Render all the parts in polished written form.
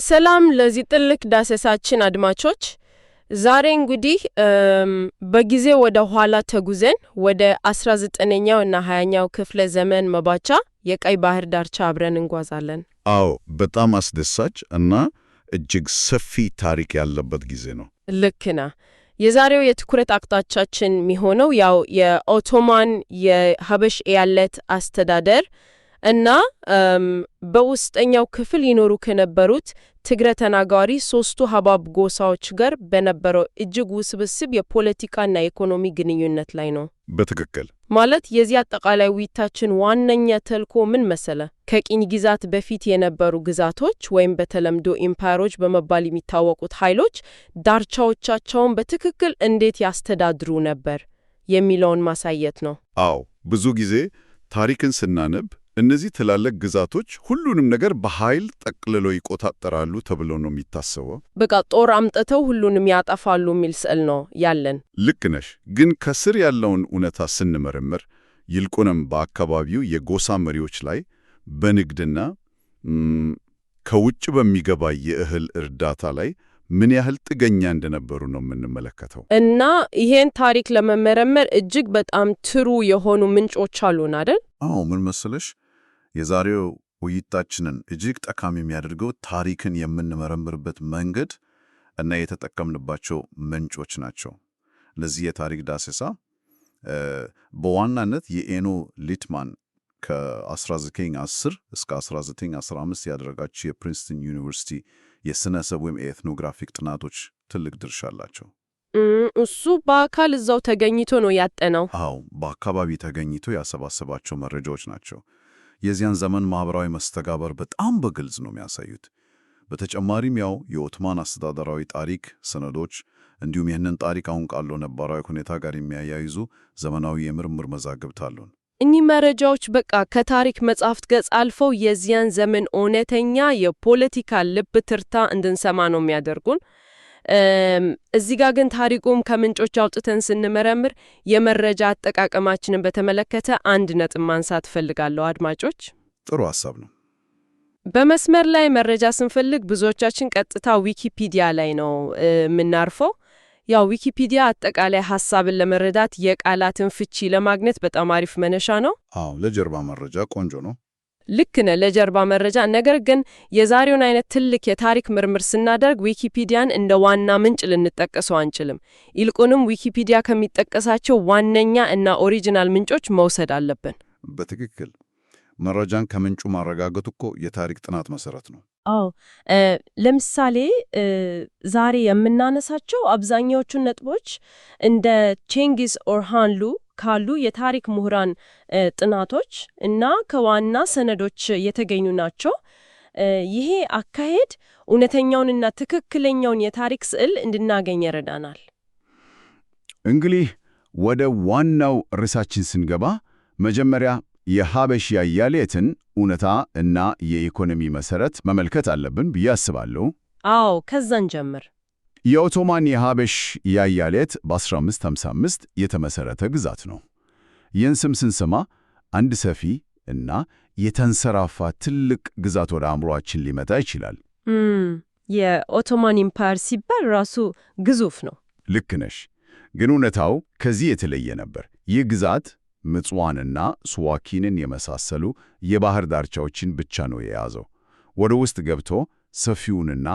ሰላም ለዚህ ጥልቅ ዳሰሳችን አድማጮች ዛሬ እንግዲህ በጊዜ ወደ ኋላ ተጉዘን ወደ 19ኛው እና 20ኛው ክፍለ ዘመን መባቻ የቀይ ባህር ዳርቻ አብረን እንጓዛለን። አዎ በጣም አስደሳች እና እጅግ ሰፊ ታሪክ ያለበት ጊዜ ነው። ልክ ነህ። የዛሬው የትኩረት አቅጣጫችን የሚሆነው ያው የኦቶማን የሀበሽ ኤያለት አስተዳደር እና በውስጠኛው ክፍል ይኖሩ ከነበሩት ትግረ ተናጋሪ ሶስቱ ሀባብ ጎሳዎች ጋር በነበረው እጅግ ውስብስብ የፖለቲካና የኢኮኖሚ ግንኙነት ላይ ነው። በትክክል ማለት የዚህ አጠቃላይ ውይይታችን ዋነኛ ተልዕኮ ምን መሰለ? ከቅኝ ግዛት በፊት የነበሩ ግዛቶች ወይም በተለምዶ ኢምፓየሮች በመባል የሚታወቁት ኃይሎች ዳርቻዎቻቸውን በትክክል እንዴት ያስተዳድሩ ነበር የሚለውን ማሳየት ነው። አዎ ብዙ ጊዜ ታሪክን ስናነብ እነዚህ ትላልቅ ግዛቶች ሁሉንም ነገር በኃይል ጠቅልለው ይቆጣጠራሉ ተብሎ ነው የሚታሰበው። በቃ ጦር አምጥተው ሁሉንም ያጠፋሉ የሚል ስዕል ነው ያለን። ልክ ነሽ። ግን ከስር ያለውን እውነታ ስንመረምር ይልቁንም በአካባቢው የጎሳ መሪዎች ላይ በንግድና ከውጭ በሚገባ የእህል እርዳታ ላይ ምን ያህል ጥገኛ እንደነበሩ ነው የምንመለከተው። እና ይሄን ታሪክ ለመመረመር እጅግ በጣም ትሩ የሆኑ ምንጮች አሉን አይደል? አዎ ምን መሰለሽ፣ የዛሬው ውይይታችንን እጅግ ጠቃሚ የሚያደርገው ታሪክን የምንመረምርበት መንገድ እና የተጠቀምንባቸው ምንጮች ናቸው። ለዚህ የታሪክ ዳሰሳ በዋናነት የኤኖ ሊትማን ከ1910 እስከ 1915 ያደረጋቸው የፕሪንስተን ዩኒቨርሲቲ የስነሰብ ወይም ኤትኖግራፊክ ጥናቶች ትልቅ ድርሻ አላቸው። እሱ በአካል እዛው ተገኝቶ ነው ያጠናው? አዎ በአካባቢ ተገኝቶ ያሰባሰባቸው መረጃዎች ናቸው። የዚያን ዘመን ማህበራዊ መስተጋበር በጣም በግልጽ ነው የሚያሳዩት። በተጨማሪም ያው የኦቶማን አስተዳደራዊ ታሪክ ሰነዶች እንዲሁም ይህንን ታሪክ አሁን ካለው ነባራዊ ሁኔታ ጋር የሚያያይዙ ዘመናዊ የምርምር መዛግብት አሉን። እኚህ መረጃዎች በቃ ከታሪክ መጻሕፍት ገጽ አልፈው የዚያን ዘመን እውነተኛ የፖለቲካ ልብ ትርታ እንድንሰማ ነው የሚያደርጉን። እዚህ ጋር ግን ታሪኩም ከምንጮች አውጥተን ስንመረምር የመረጃ አጠቃቀማችንን በተመለከተ አንድ ነጥብ ማንሳት እፈልጋለሁ። አድማጮች፣ ጥሩ ሐሳብ ነው። በመስመር ላይ መረጃ ስንፈልግ ብዙዎቻችን ቀጥታ ዊኪፒዲያ ላይ ነው የምናርፈው። ያው ዊኪፒዲያ አጠቃላይ ሐሳብን ለመረዳት የቃላትን ፍቺ ለማግኘት በጣም አሪፍ መነሻ ነው። አዎ ለጀርባ መረጃ ቆንጆ ነው። ልክ ነህ፣ ለጀርባ መረጃ። ነገር ግን የዛሬውን አይነት ትልቅ የታሪክ ምርምር ስናደርግ ዊኪፒዲያን እንደ ዋና ምንጭ ልንጠቀሰው አንችልም። ይልቁንም ዊኪፒዲያ ከሚጠቀሳቸው ዋነኛ እና ኦሪጂናል ምንጮች መውሰድ አለብን። በትክክል መረጃን ከምንጩ ማረጋገጥ እኮ የታሪክ ጥናት መሰረት ነው። አዎ ለምሳሌ ዛሬ የምናነሳቸው አብዛኛዎቹ ነጥቦች እንደ ቼንጊዝ ኦርሃንሉ ካሉ የታሪክ ምሁራን ጥናቶች እና ከዋና ሰነዶች የተገኙ ናቸው። ይሄ አካሄድ እውነተኛውንና ትክክለኛውን የታሪክ ስዕል እንድናገኝ ይረዳናል። እንግዲህ ወደ ዋናው ርዕሳችን ስንገባ መጀመሪያ የሀበሽ ኤያሌትን እውነታ እና የኢኮኖሚ መሰረት መመልከት አለብን ብዬ አስባለሁ። አዎ ከዛን ጀምር። የኦቶማን የሀበሽ ኤያሌት በ1555 የተመሰረተ ግዛት ነው። ይህን ስም ስንሰማ አንድ ሰፊ እና የተንሰራፋ ትልቅ ግዛት ወደ አእምሮአችን ሊመጣ ይችላል። የኦቶማን ኢምፓየር ሲባል ራሱ ግዙፍ ነው። ልክ ነሽ። ግን እውነታው ከዚህ የተለየ ነበር። ይህ ግዛት ምጽዋንና ስዋኪንን የመሳሰሉ የባህር ዳርቻዎችን ብቻ ነው የያዘው። ወደ ውስጥ ገብቶ ሰፊውንና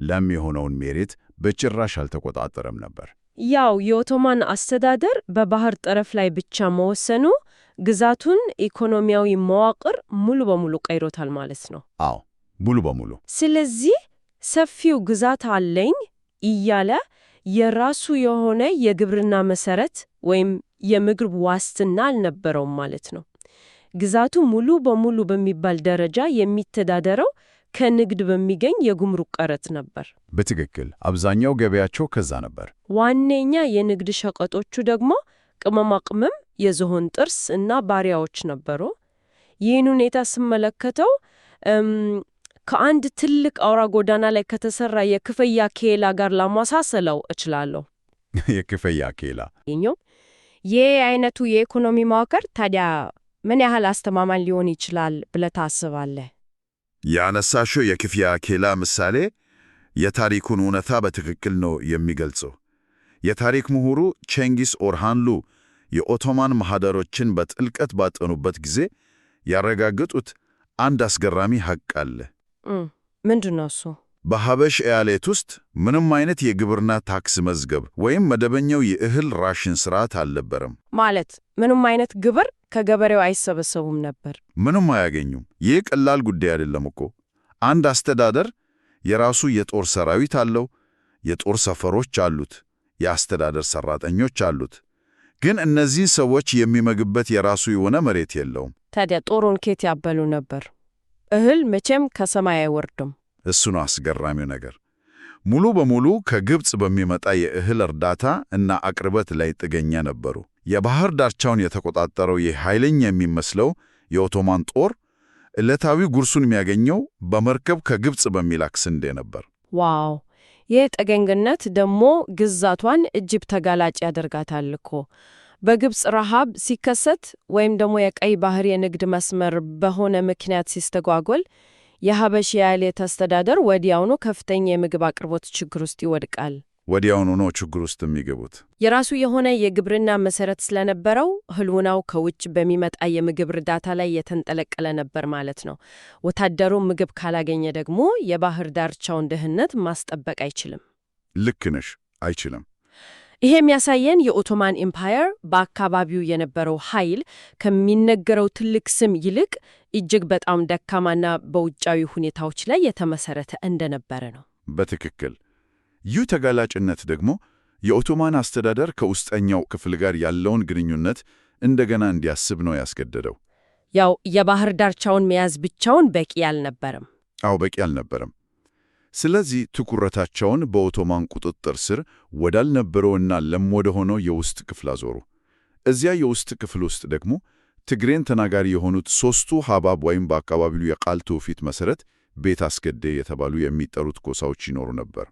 ለም የሆነውን መሬት በጭራሽ አልተቆጣጠረም ነበር። ያው የኦቶማን አስተዳደር በባህር ጠረፍ ላይ ብቻ መወሰኑ ግዛቱን ኢኮኖሚያዊ መዋቅር ሙሉ በሙሉ ቀይሮታል ማለት ነው። አዎ ሙሉ በሙሉ። ስለዚህ ሰፊው ግዛት አለኝ እያለ የራሱ የሆነ የግብርና መሰረት ወይም የምግብ ዋስትና አልነበረውም ማለት ነው። ግዛቱ ሙሉ በሙሉ በሚባል ደረጃ የሚተዳደረው ከንግድ በሚገኝ የጉምሩክ ቀረጥ ነበር። በትክክል አብዛኛው ገበያቸው ከዛ ነበር። ዋነኛ የንግድ ሸቀጦቹ ደግሞ ቅመማ ቅመም፣ የዝሆን ጥርስ እና ባሪያዎች ነበሩ። ይህን ሁኔታ ስመለከተው ከአንድ ትልቅ አውራ ጎዳና ላይ ከተሰራ የክፍያ ኬላ ጋር ለማሳሰለው እችላለሁ። የክፍያ ኬላ ይህ አይነቱ የኢኮኖሚ መዋቅር ታዲያ ምን ያህል አስተማማኝ ሊሆን ይችላል ብለህ ታስባለህ? ያነሳሽው የክፍያ ኬላ ምሳሌ የታሪኩን እውነታ በትክክል ነው የሚገልጸው። የታሪክ ምሁሩ ቼንጊስ ኦርሃንሉ የኦቶማን ማህደሮችን በጥልቀት ባጠኑበት ጊዜ ያረጋገጡት አንድ አስገራሚ ሐቅ አለ። ምንድነው እሱ? በሀበሽ ኤያሌት ውስጥ ምንም አይነት የግብርና ታክስ መዝገብ ወይም መደበኛው የእህል ራሽን ስርዓት አልነበረም። ማለት ምንም አይነት ግብር ከገበሬው አይሰበሰቡም ነበር? ምንም አያገኙም። ይህ ቀላል ጉዳይ አይደለም እኮ። አንድ አስተዳደር የራሱ የጦር ሰራዊት አለው፣ የጦር ሰፈሮች አሉት፣ የአስተዳደር ሰራተኞች አሉት። ግን እነዚህን ሰዎች የሚመግበት የራሱ የሆነ መሬት የለውም። ታዲያ ጦሩን ኬት ያበሉ ነበር? እህል መቼም ከሰማይ አይወርድም። እሱ ነው አስገራሚው ነገር። ሙሉ በሙሉ ከግብፅ በሚመጣ የእህል እርዳታ እና አቅርቦት ላይ ጥገኛ ነበሩ። የባህር ዳርቻውን የተቆጣጠረው የኃይለኛ የሚመስለው የኦቶማን ጦር ዕለታዊ ጉርሱን የሚያገኘው በመርከብ ከግብፅ በሚላክ ስንዴ ነበር። ዋው! ይህ ጥገኝነት ደግሞ ግዛቷን እጅግ ተጋላጭ ያደርጋታል እኮ። በግብፅ ረሃብ ሲከሰት ወይም ደግሞ የቀይ ባህር የንግድ መስመር በሆነ ምክንያት ሲስተጓጎል የሀበሽ ኤያሌት አስተዳደር ወዲያውኑ ከፍተኛ የምግብ አቅርቦት ችግር ውስጥ ይወድቃል። ወዲያውኑ ነው ችግር ውስጥ የሚገቡት። የራሱ የሆነ የግብርና መሰረት ስለነበረው ህልውናው ከውጭ በሚመጣ የምግብ እርዳታ ላይ የተንጠለቀለ ነበር ማለት ነው። ወታደሩ ምግብ ካላገኘ ደግሞ የባህር ዳርቻውን ደህንነት ማስጠበቅ አይችልም። ልክ ነሽ፣ አይችልም። ይሄ የሚያሳየን የኦቶማን ኤምፓየር በአካባቢው የነበረው ኃይል ከሚነገረው ትልቅ ስም ይልቅ እጅግ በጣም ደካማና በውጫዊ ሁኔታዎች ላይ የተመሰረተ እንደነበረ ነው። በትክክል። ይህ ተጋላጭነት ደግሞ የኦቶማን አስተዳደር ከውስጠኛው ክፍል ጋር ያለውን ግንኙነት እንደገና እንዲያስብ ነው ያስገደደው። ያው የባህር ዳርቻውን መያዝ ብቻውን በቂ አልነበረም። በቂ አልነበረም። ስለዚህ ትኩረታቸውን በኦቶማን ቁጥጥር ስር ወዳልነበረውና ለም ወደ ሆነው የውስጥ ክፍል አዞሩ። እዚያ የውስጥ ክፍል ውስጥ ደግሞ ትግሬን ተናጋሪ የሆኑት ሦስቱ ሀባብ ወይም በአካባቢው የቃል ትውፊት መሠረት ቤት አስገዴ የተባሉ የሚጠሩት ጎሳዎች ይኖሩ ነበር።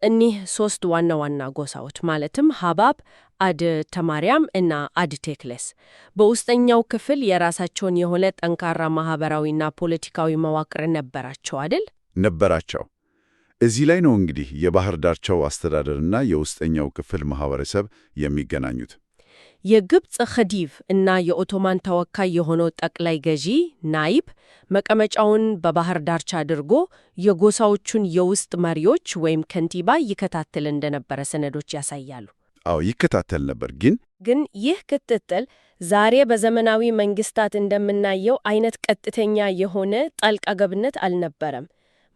እኒህ ሦስት ዋና ዋና ጎሳዎች ማለትም ሀባብ፣ አድ ተማርያም እና አድ ቴክሌስ በውስጠኛው ክፍል የራሳቸውን የሆነ ጠንካራ ማህበራዊና ፖለቲካዊ መዋቅር ነበራቸው አይደል? ነበራቸው። እዚህ ላይ ነው እንግዲህ የባህር ዳርቻው አስተዳደርና የውስጠኛው ክፍል ማህበረሰብ የሚገናኙት። የግብፅ ኸዲቭ እና የኦቶማን ተወካይ የሆነው ጠቅላይ ገዢ ናይብ መቀመጫውን በባህር ዳርቻ አድርጎ የጎሳዎቹን የውስጥ መሪዎች ወይም ከንቲባ ይከታተል እንደነበረ ሰነዶች ያሳያሉ። ይከታተል ነበር። ግን ይህ ክትትል ዛሬ በዘመናዊ መንግስታት እንደምናየው አይነት ቀጥተኛ የሆነ ጣልቃ ገብነት አልነበረም።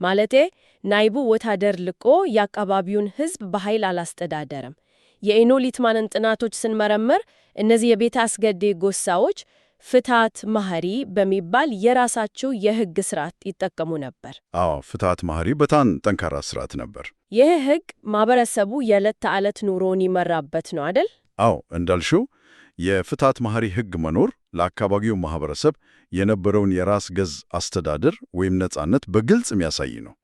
ማለቴ ናይቡ ወታደር ልቆ የአካባቢውን ሕዝብ በኃይል አላስተዳደረም። የኢኖሊትማንን ጥናቶች ስንመረምር እነዚህ የቤተ አስገዴ ጎሳዎች ፍትሐት ማህሪ በሚባል የራሳቸው የሕግ ስርዓት ይጠቀሙ ነበር። ፍትሐት ማህሪ በጣም ጠንካራ ስርዓት ነበር። ይህ ሕግ ማህበረሰቡ የዕለት ተዕለት ኑሮውን ይመራበት ነው አይደል? እንዳልሽው የፍትሐት ማህሪ ሕግ መኖር ለአካባቢው ማህበረሰብ የነበረውን የራስ ገዝ አስተዳደር ወይም ነጻነት በግልጽ የሚያሳይ ነው።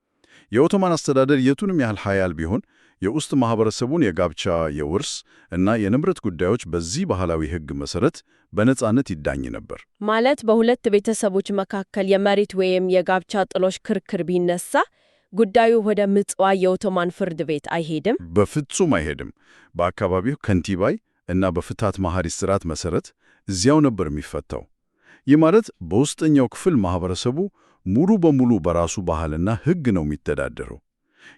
የኦቶማን አስተዳደር የቱንም ያህል ኃያል ቢሆን የውስጥ ማህበረሰቡን የጋብቻ፣ የውርስ እና የንብረት ጉዳዮች በዚህ ባህላዊ ሕግ መሰረት በነጻነት ይዳኝ ነበር። ማለት በሁለት ቤተሰቦች መካከል የመሬት ወይም የጋብቻ ጥሎሽ ክርክር ቢነሳ ጉዳዩ ወደ ምጽዋ የኦቶማን ፍርድ ቤት አይሄድም? በፍጹም አይሄድም። በአካባቢው ከንቲባይ እና በፍትሐት ማህሪ ስርዓት መሰረት እዚያው ነበር የሚፈታው። ይህ ማለት በውስጠኛው ክፍል ማህበረሰቡ ሙሉ በሙሉ በራሱ ባህልና ሕግ ነው የሚተዳደረው።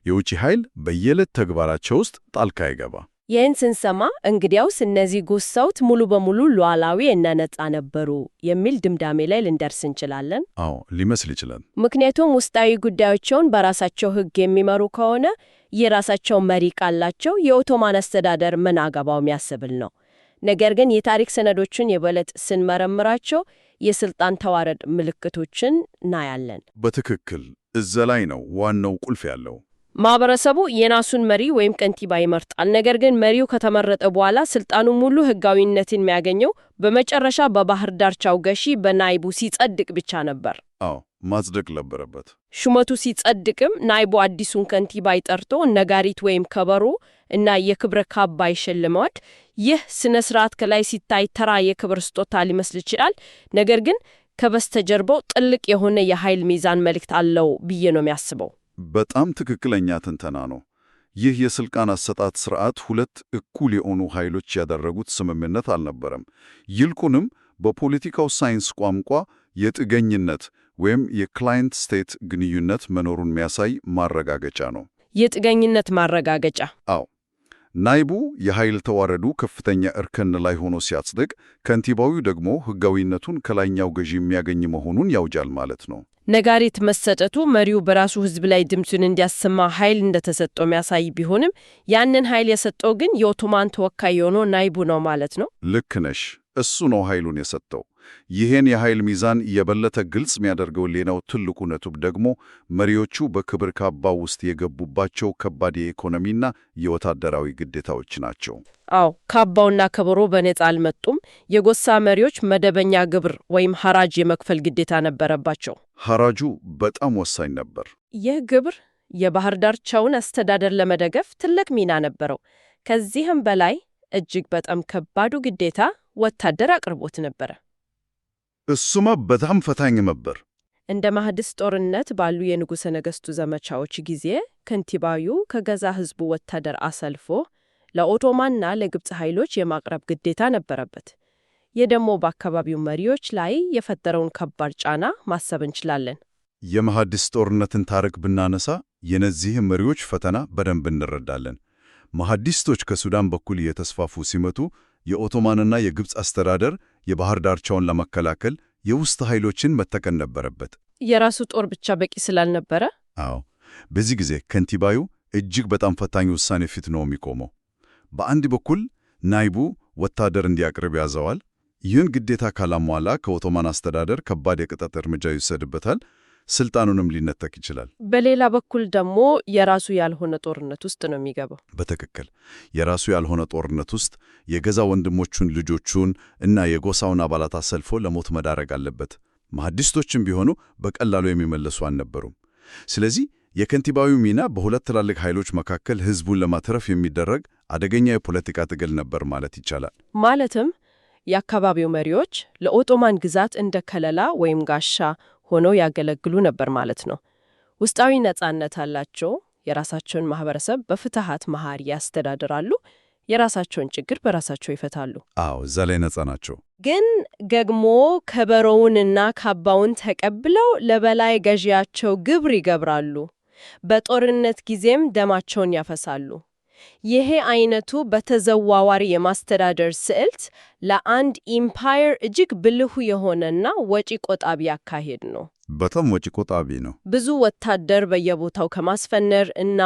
የውጭ ኃይል በየዕለት ተግባራቸው ውስጥ ጣልቃ አይገባ። ይህን ስንሰማ እንግዲያውስ እነዚህ ጎሳዎች ሙሉ በሙሉ ሉዓላዊ እና ነጻ ነበሩ የሚል ድምዳሜ ላይ ልንደርስ እንችላለን? ሊመስል ይችላል። ምክንያቱም ውስጣዊ ጉዳዮችን በራሳቸው ሕግ የሚመሩ ከሆነ የራሳቸው መሪ ካላቸው የኦቶማን አስተዳደር ምን አገባው የሚያስብል ነው። ነገር ግን የታሪክ ሰነዶችን የበለጠ ስንመረምራቸው የስልጣን ተዋረድ ምልክቶችን እናያለን። በትክክል እዛ ላይ ነው ዋናው ቁልፍ ያለው። ማህበረሰቡ የራሱን መሪ ወይም ከንቲባ ይመርጣል። ነገር ግን መሪው ከተመረጠ በኋላ ስልጣኑ ሙሉ ሕጋዊነትን የሚያገኘው በመጨረሻ በባህር ዳርቻው ገዢ በናይቡ ሲጸድቅ ብቻ ነበር። ማጽደቅ ነበረበት። ሹመቱ ሲጸድቅም ናይቡ አዲሱን ከንቲባ ጠርቶ ነጋሪት ወይም ከበሮ እና የክብረ ካባ ይሸልመዋል። ይህ ስነ ስርዓት ከላይ ሲታይ ተራ የክብር ስጦታ ሊመስል ይችላል። ነገር ግን ከበስተጀርባው ጥልቅ የሆነ የኃይል ሚዛን መልእክት አለው ብዬ ነው የሚያስበው። በጣም ትክክለኛ ትንተና ነው። ይህ የስልጣን አሰጣጥ ስርዓት ሁለት እኩል የሆኑ ኃይሎች ያደረጉት ስምምነት አልነበረም። ይልቁንም በፖለቲካው ሳይንስ ቋንቋ የጥገኝነት ወይም የክላይንት ስቴት ግንኙነት መኖሩን የሚያሳይ ማረጋገጫ ነው። የጥገኝነት ማረጋገጫ። አዎ። ናይቡ የኃይል ተዋረዱ ከፍተኛ እርከን ላይ ሆኖ ሲያጽድቅ፣ ከንቲባው ደግሞ ሕጋዊነቱን ከላይኛው ገዢ የሚያገኝ መሆኑን ያውጃል ማለት ነው። ነጋሪት መሰጠቱ መሪው በራሱ ሕዝብ ላይ ድምፁን እንዲያሰማ ኃይል እንደተሰጠው የሚያሳይ ቢሆንም ያንን ኃይል የሰጠው ግን የኦቶማን ተወካይ የሆነው ናይቡ ነው ማለት ነው። ልክ ነሽ። እሱ ነው ኃይሉን የሰጠው። ይህን የኃይል ሚዛን የበለጠ ግልጽ የሚያደርገው ሌላው ትልቁ ነጥብ ደግሞ መሪዎቹ በክብር ካባው ውስጥ የገቡባቸው ከባድ የኢኮኖሚና የወታደራዊ ግዴታዎች ናቸው። አዎ፣ ካባውና ከበሮ በነጻ አልመጡም። የጎሳ መሪዎች መደበኛ ግብር ወይም ሐራጅ የመክፈል ግዴታ ነበረባቸው። ሐራጁ በጣም ወሳኝ ነበር። ይህ ግብር የባህር ዳርቻውን አስተዳደር ለመደገፍ ትልቅ ሚና ነበረው። ከዚህም በላይ እጅግ በጣም ከባዱ ግዴታ ወታደር አቅርቦት ነበረ። እሱማ በጣም ፈታኝ ነበር። እንደ ማህድስ ጦርነት ባሉ የንጉሠ ነገሥቱ ዘመቻዎች ጊዜ ከንቲባዩ ከገዛ ሕዝቡ ወታደር አሰልፎ ለኦቶማንና ለግብፅ ኃይሎች የማቅረብ ግዴታ ነበረበት። ይህ ደግሞ በአካባቢው መሪዎች ላይ የፈጠረውን ከባድ ጫና ማሰብ እንችላለን። የማህድስ ጦርነትን ታሪክ ብናነሳ የነዚህ መሪዎች ፈተና በደንብ እንረዳለን። ማህዲስቶች ከሱዳን በኩል እየተስፋፉ ሲመጡ የኦቶማንና የግብፅ አስተዳደር የባህር ዳርቻውን ለመከላከል የውስጥ ኃይሎችን መጠቀም ነበረበት። የራሱ ጦር ብቻ በቂ ስላልነበረ፣ አዎ፣ በዚህ ጊዜ ከንቲባዩ እጅግ በጣም ፈታኝ ውሳኔ ፊት ነው የሚቆመው። በአንድ በኩል ናይቡ ወታደር እንዲያቀርብ ያዘዋል። ይህን ግዴታ ካላሟላ ከኦቶማን አስተዳደር ከባድ የቅጣት እርምጃ ይወሰድበታል፣ ስልጣኑንም ሊነጠቅ ይችላል። በሌላ በኩል ደግሞ የራሱ ያልሆነ ጦርነት ውስጥ ነው የሚገባው። በትክክል የራሱ ያልሆነ ጦርነት ውስጥ የገዛ ወንድሞቹን፣ ልጆቹን እና የጎሳውን አባላት አሰልፎ ለሞት መዳረግ አለበት። ማህዲስቶችም ቢሆኑ በቀላሉ የሚመለሱ አልነበሩም። ስለዚህ የከንቲባዊ ሚና በሁለት ትላልቅ ኃይሎች መካከል ሕዝቡን ለማትረፍ የሚደረግ አደገኛ የፖለቲካ ትግል ነበር ማለት ይቻላል። ማለትም የአካባቢው መሪዎች ለኦቶማን ግዛት እንደ ከለላ ወይም ጋሻ ሆነው ያገለግሉ ነበር ማለት ነው። ውስጣዊ ነጻነት አላቸው። የራሳቸውን ማህበረሰብ በፍትሃት መሐሪ ያስተዳድራሉ። የራሳቸውን ችግር በራሳቸው ይፈታሉ። አዎ፣ እዛ ላይ ነጻ ናቸው። ግን ደግሞ ከበሮውንና ካባውን ተቀብለው ለበላይ ገዢያቸው ግብር ይገብራሉ። በጦርነት ጊዜም ደማቸውን ያፈሳሉ። ይሄ አይነቱ በተዘዋዋሪ የማስተዳደር ስልት ለአንድ ኢምፓየር እጅግ ብልሁ የሆነና ወጪ ቆጣቢ አካሄድ ነው። በጣም ወጪ ቆጣቢ ነው። ብዙ ወታደር በየቦታው ከማስፈነር እና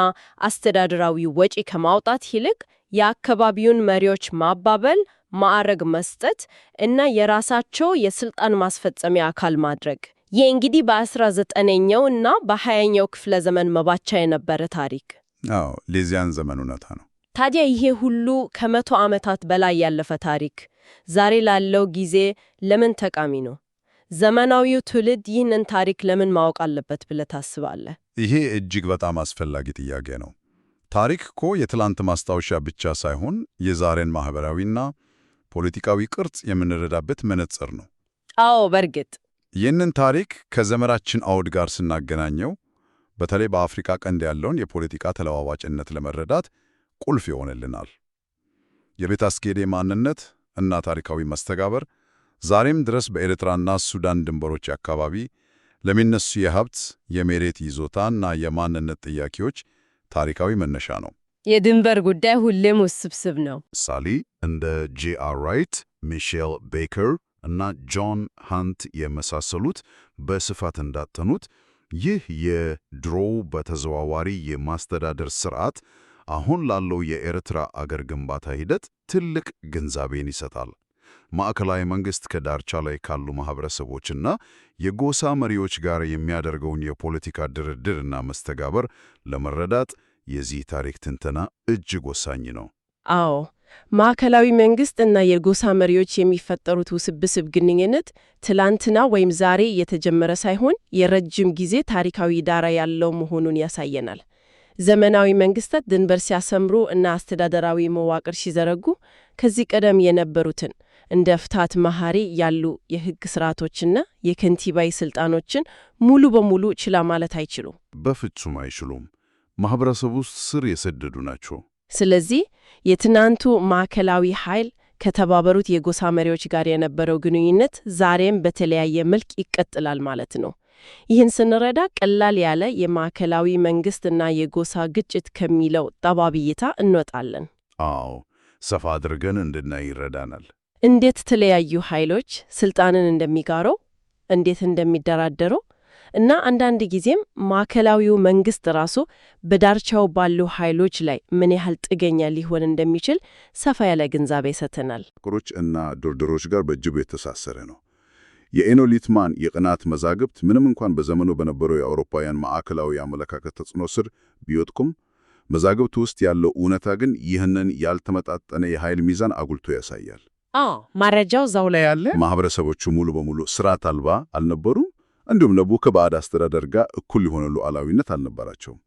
አስተዳደራዊ ወጪ ከማውጣት ይልቅ የአካባቢውን መሪዎች ማባበል፣ ማዕረግ መስጠት እና የራሳቸው የስልጣን ማስፈጸሚያ አካል ማድረግ። ይህ እንግዲህ በ19ኛው እና በ20ኛው ክፍለ ዘመን መባቻ የነበረ ታሪክ። አዎ፣ ለዚያን ዘመን እውነታ ነው። ታዲያ ይሄ ሁሉ ከ100 ዓመታት በላይ ያለፈ ታሪክ ዛሬ ላለው ጊዜ ለምን ጠቃሚ ነው? ዘመናዊው ትውልድ ይህንን ታሪክ ለምን ማወቅ አለበት ብለህ ታስባለህ? ይሄ እጅግ በጣም አስፈላጊ ጥያቄ ነው። ታሪክ እኮ የትላንት ማስታወሻ ብቻ ሳይሆን የዛሬን ማህበራዊና ፖለቲካዊ ቅርጽ የምንረዳበት መነጽር ነው። አዎ፣ በእርግጥ ይህንን ታሪክ ከዘመናችን አውድ ጋር ስናገናኘው በተለይ በአፍሪካ ቀንድ ያለውን የፖለቲካ ተለዋዋጭነት ለመረዳት ቁልፍ ይሆንልናል። የቤተ አስጌዴ ማንነት እና ታሪካዊ መስተጋበር ዛሬም ድረስ በኤርትራና ሱዳን ድንበሮች አካባቢ ለሚነሱ የሀብት የመሬት ይዞታና የማንነት ጥያቄዎች ታሪካዊ መነሻ ነው። የድንበር ጉዳይ ሁሌም ውስብስብ ነው። ምሳሌ እንደ ጄ.አር. ራይት፣ ሚሼል ቤከር እና ጆን ሃንት የመሳሰሉት በስፋት እንዳጠኑት ይህ የድሮው በተዘዋዋሪ የማስተዳደር ስርዓት አሁን ላለው የኤርትራ አገር ግንባታ ሂደት ትልቅ ግንዛቤን ይሰጣል። ማዕከላዊ መንግሥት ከዳርቻ ላይ ካሉ ማህበረሰቦችና የጎሳ መሪዎች ጋር የሚያደርገውን የፖለቲካ ድርድርና መስተጋበር ለመረዳት የዚህ ታሪክ ትንተና እጅግ ወሳኝ ነው። አዎ፣ ማዕከላዊ መንግሥት እና የጎሳ መሪዎች የሚፈጠሩት ውስብስብ ግንኙነት ትላንትና ወይም ዛሬ የተጀመረ ሳይሆን የረጅም ጊዜ ታሪካዊ ዳራ ያለው መሆኑን ያሳየናል። ዘመናዊ መንግስታት ድንበር ሲያሰምሩ እና አስተዳደራዊ መዋቅር ሲዘረጉ ከዚህ ቀደም የነበሩትን እንደ ፍትሐት መሐሪ ያሉ የሕግ ስርዓቶችና የከንቲባይ ስልጣኖችን ሙሉ በሙሉ ችላ ማለት አይችሉም። በፍጹም አይችሉም። ማህበረሰቡ ውስጥ ስር የሰደዱ ናቸው። ስለዚህ የትናንቱ ማዕከላዊ ኃይል ከተባበሩት የጎሳ መሪዎች ጋር የነበረው ግንኙነት ዛሬም በተለያየ መልክ ይቀጥላል ማለት ነው። ይህን ስንረዳ ቀላል ያለ የማዕከላዊ መንግስትና የጎሳ ግጭት ከሚለው ጠባብ እይታ እንወጣለን። አዎ፣ ሰፋ አድርገን እንድናይ ይረዳናል። እንዴት የተለያዩ ኃይሎች ስልጣንን እንደሚጋሩ፣ እንዴት እንደሚደራደሩ እና አንዳንድ ጊዜም ማዕከላዊው መንግስት ራሱ በዳርቻው ባሉ ኃይሎች ላይ ምን ያህል ጥገኛ ሊሆን እንደሚችል ሰፋ ያለ ግንዛቤ ይሰጠናል። ቁሮች እና ድርድሮች ጋር በእጅጉ የተሳሰረ ነው። የኤኖሊትማን የቅናት መዛግብት ምንም እንኳን በዘመኑ በነበረው የአውሮፓውያን ማዕከላዊ አመለካከት ተጽዕኖ ስር ቢወድቁም መዛግብቱ ውስጥ ያለው እውነታ ግን ይህንን ያልተመጣጠነ የኃይል ሚዛን አጉልቶ ያሳያል። ማረጃው እዛው ላይ ያለ። ማህበረሰቦቹ ሙሉ በሙሉ ስርዓት አልባ አልነበሩም። እንዲሁም ደግሞ ከባዕድ አስተዳደር ጋር እኩል የሆነ ሉዓላዊነት አልነበራቸውም።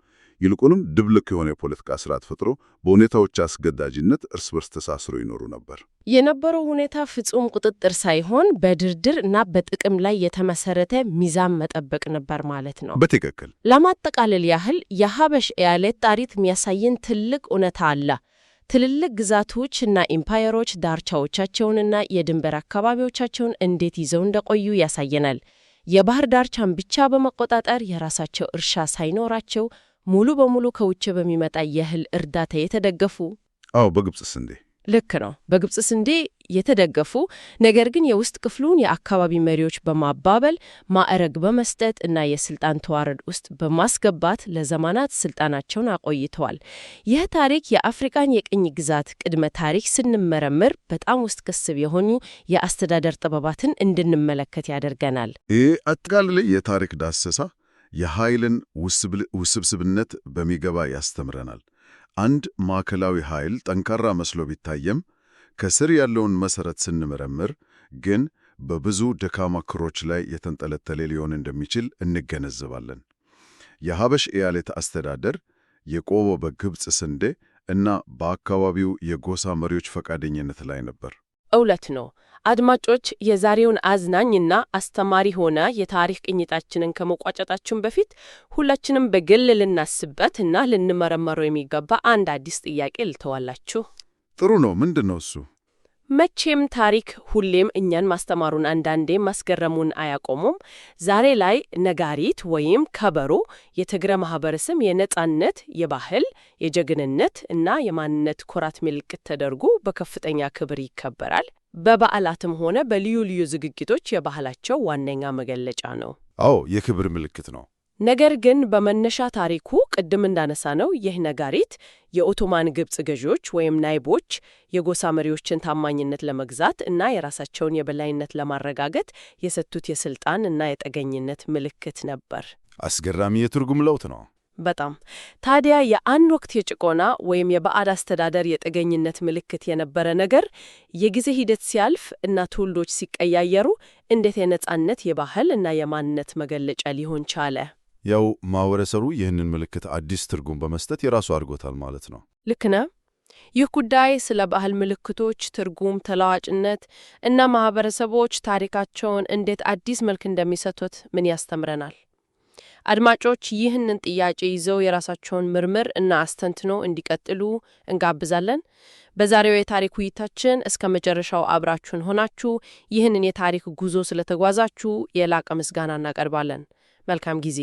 ይልቁንም ድብልቅ የሆነ የፖለቲካ ስርዓት ፈጥሮ በሁኔታዎች አስገዳጅነት እርስ በርስ ተሳስሮ ይኖሩ ነበር። የነበረው ሁኔታ ፍጹም ቁጥጥር ሳይሆን በድርድር እና በጥቅም ላይ የተመሰረተ ሚዛን መጠበቅ ነበር ማለት ነው። በትክክል። ለማጠቃለል ያህል የሀበሽ ኤያሌት ታሪክ የሚያሳየን ትልቅ እውነታ አለ። ትልልቅ ግዛቶች እና ኢምፓየሮች ዳርቻዎቻቸውንና የድንበር አካባቢዎቻቸውን እንዴት ይዘው እንደቆዩ ያሳየናል። የባህር ዳርቻን ብቻ በመቆጣጠር የራሳቸው እርሻ ሳይኖራቸው ሙሉ በሙሉ ከውጭ በሚመጣ የእህል እርዳታ የተደገፉ። በግብጽ ስንዴ። ልክ ነው፣ በግብጽ ስንዴ የተደገፉ፣ ነገር ግን የውስጥ ክፍሉን የአካባቢ መሪዎች በማባበል ማዕረግ በመስጠት እና የስልጣን ተዋረድ ውስጥ በማስገባት ለዘመናት ስልጣናቸውን አቆይተዋል። ይህ ታሪክ የአፍሪካን የቅኝ ግዛት ቅድመ ታሪክ ስንመረምር በጣም ውስጥ ከስብ የሆኑ የአስተዳደር ጥበባትን እንድንመለከት ያደርገናል። ይህ አጠቃላይ የታሪክ ዳሰሳ የኃይልን ውስብስብነት በሚገባ ያስተምረናል። አንድ ማዕከላዊ ኃይል ጠንካራ መስሎ ቢታየም ከስር ያለውን መሰረት ስንመረምር ግን በብዙ ደካማ ክሮች ላይ የተንጠለጠለ ሊሆን እንደሚችል እንገነዘባለን። የሀበሽ ኤያሌት አስተዳደር የቆመው በግብጽ ስንዴ እና በአካባቢው የጎሳ መሪዎች ፈቃደኝነት ላይ ነበር። እውነት ነው። አድማጮች፣ የዛሬውን አዝናኝና አስተማሪ ሆነ የታሪክ ቅኝታችንን ከመቋጨታችን በፊት ሁላችንም በግል ልናስበት እና ልንመረመረው የሚገባ አንድ አዲስ ጥያቄ ልተዋላችሁ። ጥሩ ነው። ምንድን ነው እሱ? መቼም ታሪክ ሁሌም እኛን ማስተማሩን አንዳንዴ ማስገረሙን አያቆሙም። ዛሬ ላይ ነጋሪት ወይም ከበሮ የትግረ ማህበረሰብ የነጻነት፣ የባህል፣ የጀግንነት እና የማንነት ኩራት ምልክት ተደርጎ በከፍተኛ ክብር ይከበራል። በበዓላትም ሆነ በልዩ ልዩ ዝግጅቶች የባህላቸው ዋነኛ መገለጫ ነው። የክብር ምልክት ነው። ነገር ግን በመነሻ ታሪኩ ቅድም እንዳነሳ ነው ይህ ነጋሪት የኦቶማን ግብጽ ገዢዎች ወይም ናይቦች የጎሳ መሪዎችን ታማኝነት ለመግዛት እና የራሳቸውን የበላይነት ለማረጋገጥ የሰጡት የስልጣን እና የጠገኝነት ምልክት ነበር። አስገራሚ የትርጉም ለውጥ ነው። በጣም ታዲያ የአንድ ወቅት የጭቆና ወይም የባዕድ አስተዳደር የጠገኝነት ምልክት የነበረ ነገር የጊዜ ሂደት ሲያልፍ እና ትውልዶች ሲቀያየሩ እንዴት የነጻነት የባህል እና የማንነት መገለጫ ሊሆን ቻለ? ያው ማህበረሰቡ ይህንን ምልክት አዲስ ትርጉም በመስጠት የራሱ አድርጎታል ማለት ነው። ልክ ነው። ይህ ጉዳይ ስለ ባህል ምልክቶች ትርጉም ተለዋጭነት እና ማህበረሰቦች ታሪካቸውን እንዴት አዲስ መልክ እንደሚሰጡት ምን ያስተምረናል? አድማጮች ይህንን ጥያቄ ይዘው የራሳቸውን ምርምር እና አስተንትኖ እንዲቀጥሉ እንጋብዛለን። በዛሬው የታሪክ ውይይታችን እስከ መጨረሻው አብራችሁን ሆናችሁ ይህንን የታሪክ ጉዞ ስለተጓዛችሁ የላቀ ምስጋና እናቀርባለን። መልካም ጊዜ።